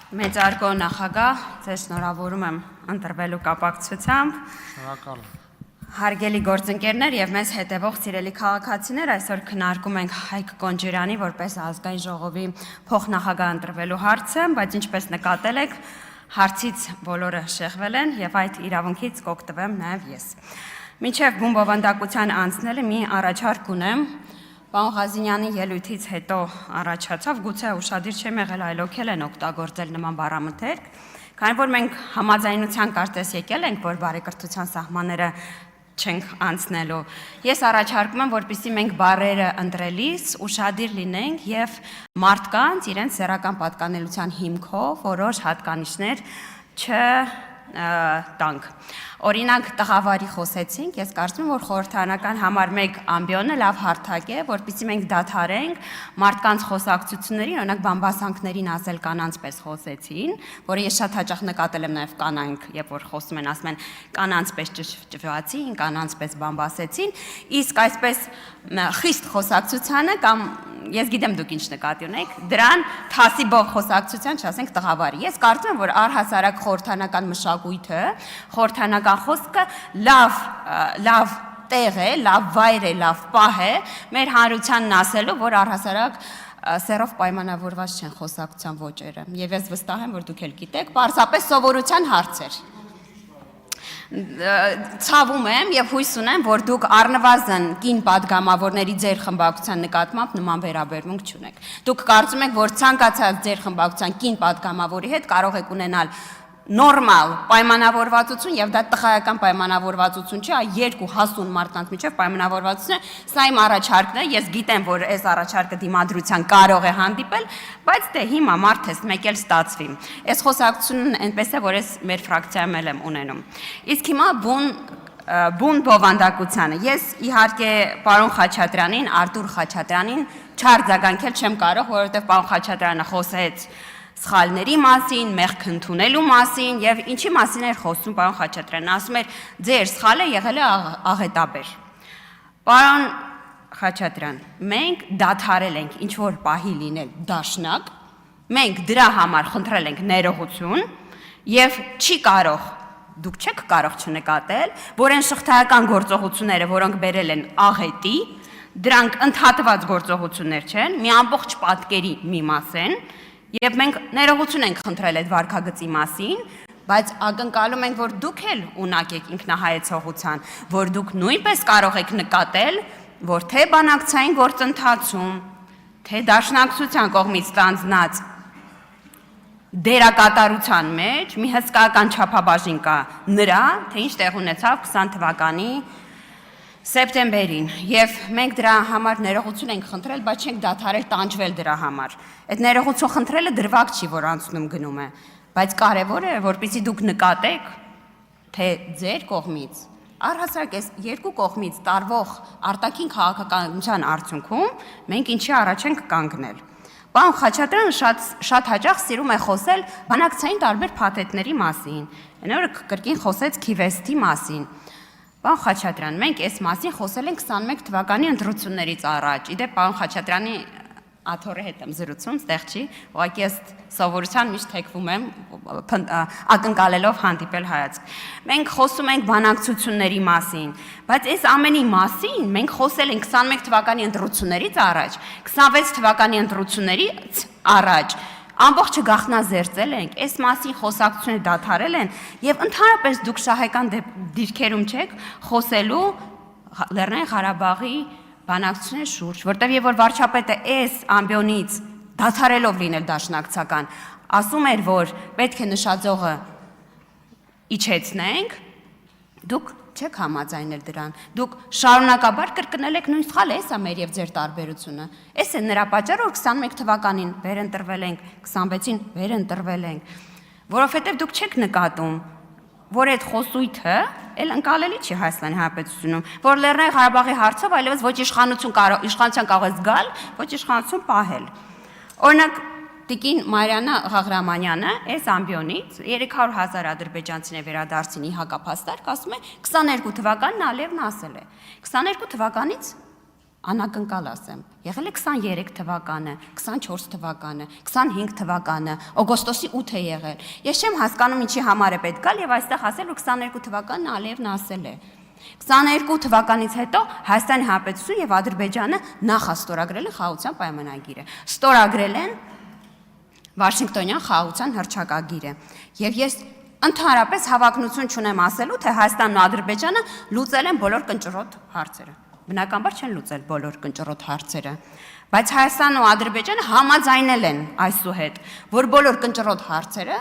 Մեծարգո նախագահ, ձեզ շնորհավորում եմ ընտրվելու կապակցությամբ։ Շնորհակալ եմ։ Հարգելի գործընկերներ եւ մեզ հետևող սիրելի քաղաքացիներ, այսօր քննարկում ենք Հայկ Կոնջիրյանի որպես ազգային ժողովի փոխնախագահ ընտրվելու հարցը, բայց ինչպես նկատել եք, հարցից բոլորը շեղվել են եւ այդ իրավունքից կօգտվեմ նաեւ ես։ Մինչև բումբովանդակության անցնելը մի առաջարկ ունեմ։ Պարոն Ղազինյանի ելույթից հետո առաջացավ, գուցե ուշադիր չեմ եղել, այլ ոգել են օգտագործել նման բառամթերք, քանի որ մենք համաձայնության կարծես եկել ենք, որ բարեկրթության սահմանները չենք անցնելու։ Ես առաջարկում եմ, որպեսզի մենք բառերը ընտրելիս ուշադիր լինենք եւ մարդկանց իրենց սեռական պատկանելության հիմքով որոշ հատկանիշներ չտանք։ Օրինակ տղավարի խոսեցինք, ես կարծում եմ, որ խորհրդարանական համար 1 ամբիոնը լավ հարթակ է, որպեսզի մենք դադարենք մարդկանց խոսակցություններին, օրինակ բամբասանքներին ասել կանանց պես խոսեցին, որը ես շատ հաճախ նկատել եմ նաև կանանք, երբ որ խոսում են, ասում են կանանց պես ճշճվացին, կանանց պես բամբասեցին, իսկ այսպես խիստ խոսակցությանը կամ ես գիտեմ դուք ինչ նկատի ունեք, դրան թասիբող խոսակցության չասենք տղավարի։ Ես կարծում եմ, որ առհասարակ խորհրդարանական մշակույթը, խորհրդարանական խոսքը լավ տեղ է, լավ վայր է, լավ պահ է մեր հանրությանն ասելու, որ առհասարակ սեռով պայմանավորված չեն խոսակցության ոճերը։ Եվ ես վստահ եմ, որ դուք էլ գիտեք, պարզապես սովորության հարցեր։ Ցավում եմ եւ հույս ունեմ, որ դուք առնվազն կին падգամավորների ձեր խմբակցության նկատմամբ նման վերաբերմունք չունեք։ Դուք կարծում եք, որ ցանկացած ձեր խմբակցության կին падգամավորի հետ կարող եք ունենալ նորմալ պայմանավորվածություն եւ դա տղայական պայմանավորվածություն չէ, այլ երկու հասուն մարդկանց միջեւ պայմանավորվածություն է։ Սա իմ առաջարկն է, ես գիտեմ, որ այս առաջարկը դիմադրության կարող է հանդիպել, բայց դե հիմա մարդ ես մեկ էլ ստացվի։ Այս խոսակցությունն այնպես է, որ ես մեր ֆրակցիայում եմ ունենում։ Իսկ հիմա բուն բովանդակությանը։ Ես իհարկե պարոն Խաչատրյանին, Արտուր Խաչատրյանին չարձագանքել չեմ կարող, որովհետեւ պարոն Խաչատրյանը խոսեց սխալների մասին, մեղք ընդունելու մասին եւ ինչի մասին էր խոսում պարոն Խաչատրյանն, ասում էր ձեր սխալը եղել է աղետաբեր։ Պարոն Խաչատրյան, մենք դադարել ենք ինչ որ պահի լինել դաշնակ, մենք դրա համար խնդրել ենք ներողություն եւ չի կարող, դուք չեք կարող չնկատել, որ այն շղթայական գործողությունները, որոնք բերել են աղետի, դրանք ընդհատված գործողություններ չեն, մի ամբողջ պատկերի մի մաս են։ Եվ մենք ներողություն ենք խնդրել այդ վարքագծի մասին, բայց ակնկալում ենք, որ դուք էլ ունակ եք ինքնահայեցողության, որ դուք նույնպես կարող եք նկատել, որ թե բանակցային գործընթացում, թե դաշնակցության կողմից ստանձնած դերակատարության մեջ մի հսկայական չափաբաժին կա նրա, թե ինչ տեղ ունեցավ 20 թվականի սեպտեմբերին, եւ մենք դրա համար ներողություն ենք խնդրել, բայց չենք դադարել տանջվել դրա համար։ Այդ ներողություն խնդրելը դրվագ չի, որ անցնում գնում է, բայց կարևոր է, որպեսզի դուք նկատեք, թե ձեր կողմից, առհասարակ այս երկու կողմից տարվող արտաքին քաղաքականության արդյունքում մենք ինչի առաջ ենք կանգնել։ Պարոն Խաչատրյանը շատ հաճախ սիրում է խոսել բանակցային տարբեր փաթեթների մասին, այնօր կրկին խոսեց Քիվեստի մասին։ Պարոն Խաչատրյան, մենք այս մասին խոսել ենք 21 թվականի ընտրություններից առաջ։ Իդեպ պարոն Խաչատրյանի աթոռի հետ եմ զրուցում, ստեղ չի, ուղղակի ես սովորության միշտ թեքվում եմ, ակնկալելով հանդիպել հայացք։ Մենք խոսում ենք բանակցությունների մասին, բայց այս ամենի մասին մենք խոսել ենք 21 թվականի ընտրություններից առաջ, 26 թվականի ընտրություններից առաջ։ Ամբողջը գաղտնազերծել ենք, այս մասին խոսակցությունը դադարել են եւ ընդհանրապես դուք շահեկան դիրքերում չեք խոսելու Լեռնային Ղարաբաղի բանակցությունների շուրջ, որտեղ եւ որ վարչապետը այս ամբիոնից դադարելով լինել դաշնակցական, ասում էր, որ պետք է նշաձողը իջեցնենք, դուք չեք համաձայնել դրան, դուք շարունակաբար կրկնել եք նույն սխալը, էսա մեր եւ ձեր տարբերությունը։ Էս է նրա պատճառը, որ 21 թվականին վերընտրվել ենք, 26-ին վերընտրվել ենք, որովհետեւ դուք չեք նկատում, որ այդ խոսույթը էլ ընկալելի չի Հայաստանի Հանրապետությունում, որ Լեռնային Ղարաբաղի հարցով այլևս ոչ իշխանության կարող է զգալ, ոչ իշխանություն պահել։ Օրինակ Տիկին Մարիաննա Ղաղրամանյանը այս ամբիոնից 300,000 ադրբեջանցիներ վերադարձին ի հակափաստարկ, ասում է 22 թվականն Ալիևն ասել է։ 22 թվականից անակնկալ ասեմ, եղել է 23 թվականը, 24 թվականը, 25 թվականը, օգոստոսի 8 է եղել։ Ես չեմ հասկանում ինչի համար է պետք գալ եւ այստեղ ասել, որ 22 թվականն Ալիևն ասել է։ 22 թվականից հետո Հայաստանի Հանրապետությունը եւ Ադրբեջանը նախաստորագրել են խաղաղության պայմանագիրը։ Ստորագրել են Վաշինգտոնյան խաղաղության հռչակագիրը։ Եվ ես ընդհանրապես հավակնություն չունեմ ասելու, թե Հայաստանն ու Ադրբեջանը լուծել են բոլոր կնճռոտ հարցերը։ Բնականաբար չեն լուծել բոլոր կնճռոտ հարցերը, բայց Հայաստանն ու Ադրբեջանը համաձայնել են այսուհետ, որ բոլոր կնճռոտ հարցերը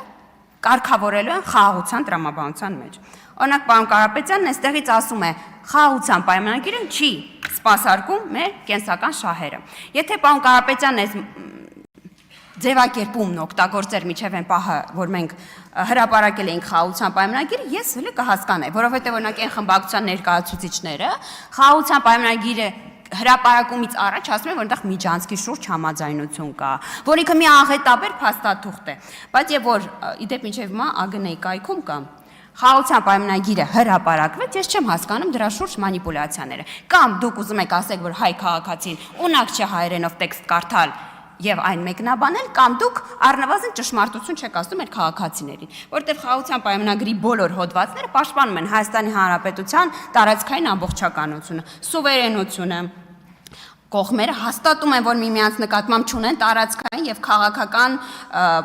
կարգավորելու են խաղաղության տրամաբանության մեջ։ Օրինակ, պարոն Կարապետյանն այստեղից ասում է, խաղաղության պայմանագիրը չի սպասարկում մեր կենսական շահերը։ Եթե պարոն Կարապետյանն այս ձևակերպումն օգտագործեր միջև այն պահը, որ մենք հրապարակել էինք խաղաղության պայմանագիրը, ես հենց կհասկանայի, որովհետև օրինակ այն խմբակցության ներկայացուցիչները խաղաղության պայմանագիրը հրապարակումից առաջ ասում են, որ այնտեղ Միջանցքի շուրջ համաձայնություն կա, որ ինքը մի աղետաբեր փաստաթուղթ է, բայց եւ որ իդեպ ինչեւ հիմա ԱԳՆ-ի կայքում կա խաղաղության պայմանագիրը հրապարակվեց, ես չեմ հասկանում դրա շուրջ մանիպուլյացիաները։ Կամ դուք ուզում եք ասեք, որ հայ քաղաքացին ունակ չէ հայերենով տեքստ կարդալ եւ այն մեկնաբանել, կամ դուք առնվազն ճշմարտություն չեք ասում այդ քաղաքացիներին, որտեղ խաղաղության պայմանագրի բոլոր հոդվածները պաշտպանում են Հայաստանի Հանրապետության տարածքային ամբողջականությունը, սուվերենությունը։ Կողմերը հաստատում են, որ միմյանց նկատմամբ չունեն տարածքային եւ քաղաքական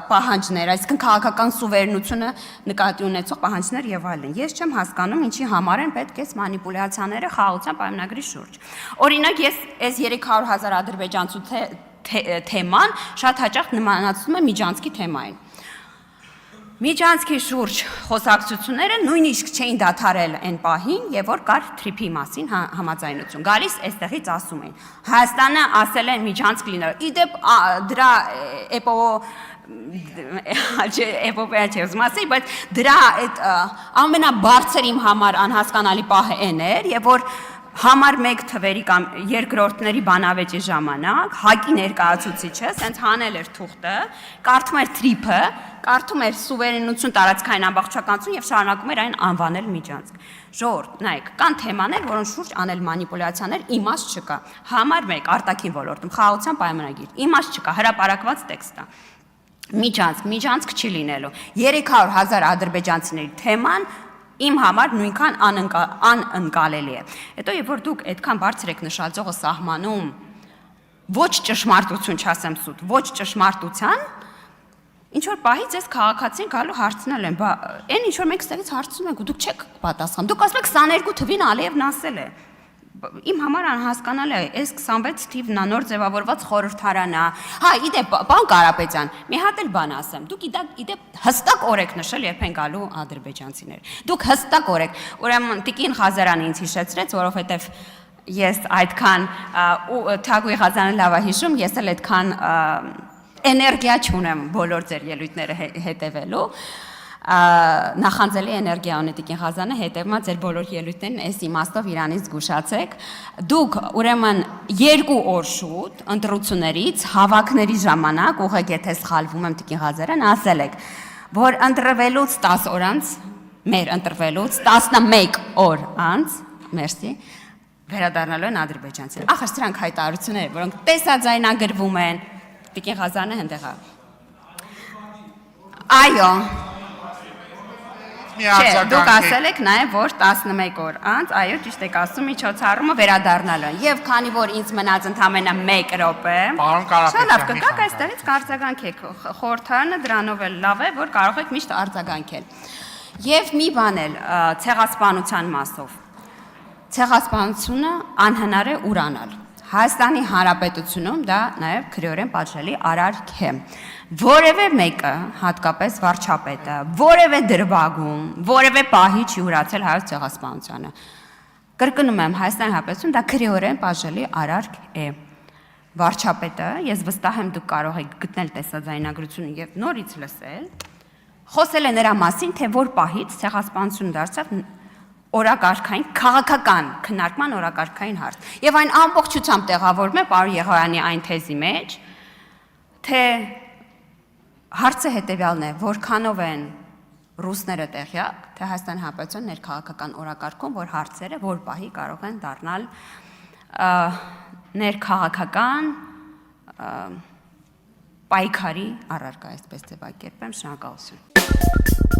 պահանջներ, այսինքն քաղաքական սուվերենությունը նկատի ունեցող պահանջներ եւ այլն։ Ես չեմ հասկանում, ինչի համար են պետք է մանիպուլյացիաները խաղաղության պայմանագրի շուրջ։ Օրինակ, ես այս 300,000 ադրբեջանցու թեման շատ հաճախ նմանացնում եմ Միջանցքի թեմային։ Միջանցքի շուրջ խոսակցությունները նույնիսկ չէին դադարել այն պահին, եւ որ կար թրիփի մասին համաձայնություն։ Գալիս այստեղից ասում էին. Հայաստանը ասել է Միջանցք լինել։ Իդեպ դրա էպոպեա չէ ուզում ասել, բայց դրա այդ ամենաբարձր իմ համար անհասկանալի պահը այն էր, եւ որ Համար 1 թվերի կամ երկրորդների բանավեճի ժամանակ հակի ներկայացուցիչը սենց հանել էր թուղթը, կարդում էր թրիփը, կարդում էր սուվերենություն տարածքային ամբողջականություն եւ շարունակում էր այն անվանել Միջանցք։ Ժողովուրդ, նայեք, կան թեմաներ, որոնց շուրջ անել մանիպուլյացիաներ, իմաստ չկա։ Համար 1 արտաքին ոլորտում խաղաղության պայմանագիր, իմաստ չկա, հրապարակված տեքստ է։ Միջանցք չի լինելու։ 300,000 ադրբեջանցիների թեման իմ համար նույնքան անընկալելի է։ Հետո երբ որ դուք այդքան բարձր եք նշածողը սահմանում ոչ ճշմարտություն, չասեմ սուտ, ոչ ճշմարտության, ինչ որ պահից ես քաղաքացին գալու հարցնել են, բա այն ինչ որ մենք ստեղից հարցնում ենք ու դուք չեք պատասխանում։ Դուք ասում եք 22 թվին Ալիևն ասել է։ Իմ համար անհասկանալի է, այս 26 թիվն է նոր ձևավորված խորհրդարան է։ Հա, իդեպ, պարոն Կարապետյան, մի հատ էլ բան ասեմ։ Դուք իդեպ հստակ օր եք նշել, երբ են գալու ադրբեջանցիներ։ Դուք հստակ օր եք։ Ուրեմն Տիկին Ղազարյանը ինձ հիշեցրեց, որովհետև ես այդքան Թագուի Ղազարյանը լավ է հիշում, ես էլ այդքան էներգիա չունեմ բոլոր ձեր ելույթները հետևելու։ Նախանձելի էներգիա ունի Տիկին Ղազարյանը, հետևում է ձեր բոլոր ելույթներն այս իմաստով իրանից զգուշացեք։ Դուք ուրեմն 2 օր շուտ ընտրություններից հավաքների ժամանակ, ուղղակի եթե սխալվում եմ Տիկին Ղազարյան, ասել եք, որ ընտրվելուց 10 օր անց, մեր ընտրվելուց 11 օր անց, մերսի, վերադառնալու են ադրբեջանցիները։ Ախր սրանք հայտարարություններ, որոնք տեսաձայնագրվում են, Տիկին Ղազարյանը հնդեղ է։ Այո։ Չէ, դուք ասել եք նաև, որ 11 օր անց, այո, ճիշտ եք ասում, միջոցառումը վերադառնալու են։ Եվ քանի որ ինձ մնաց ընդամենը 1 րոպե, շատ լավ կգաք այստեղից կարձագանքեք։ Խորհրդարանը դրանով էլ լավ է, որ կարող եք միշտ արձագանքել։ Եվ մի բան էլ ցեղասպանության մասով։ Ցեղասպանությունը անհնար է ուրանալ։ Հայաստանի Հանրապետությունում դա նաև քրեորեն պատժելի արարք է։ Որևէ մեկը, հատկապես վարչապետը, որևէ դրվագում, որևէ պահի չի ուրացել հայոց ցեղասպանությանը։ Կրկնում եմ, Հայաստանի Հանրապետությունում դա քրեորեն պատժելի արարք է։ Վարչապետը, ես վստահ եմ դուք կարող եք գտնել տեսաձայնագրությունը եւ նորից լսել, խոսել է նրա մասին, թե որ պահից ցեղասպանությունը դարձավ օրակարգային քաղաքական քննարկման օրակարգային հարց։ Եվ այն ամբողջությամբ տեղավորվում է պարոն Եղոյանի այն թեզի մեջ, թե հարցը հետևյալն է, որքանով են ռուսները տեղյակ, թե Հայաստանի Հանրապետության ներքաղաքական օրակարգում, որ հարցերը որ պահի կարող են դառնալ ներքաղաքական պայքարի առարկա, այսպես ձևակերպեմ, շնորհակալություն։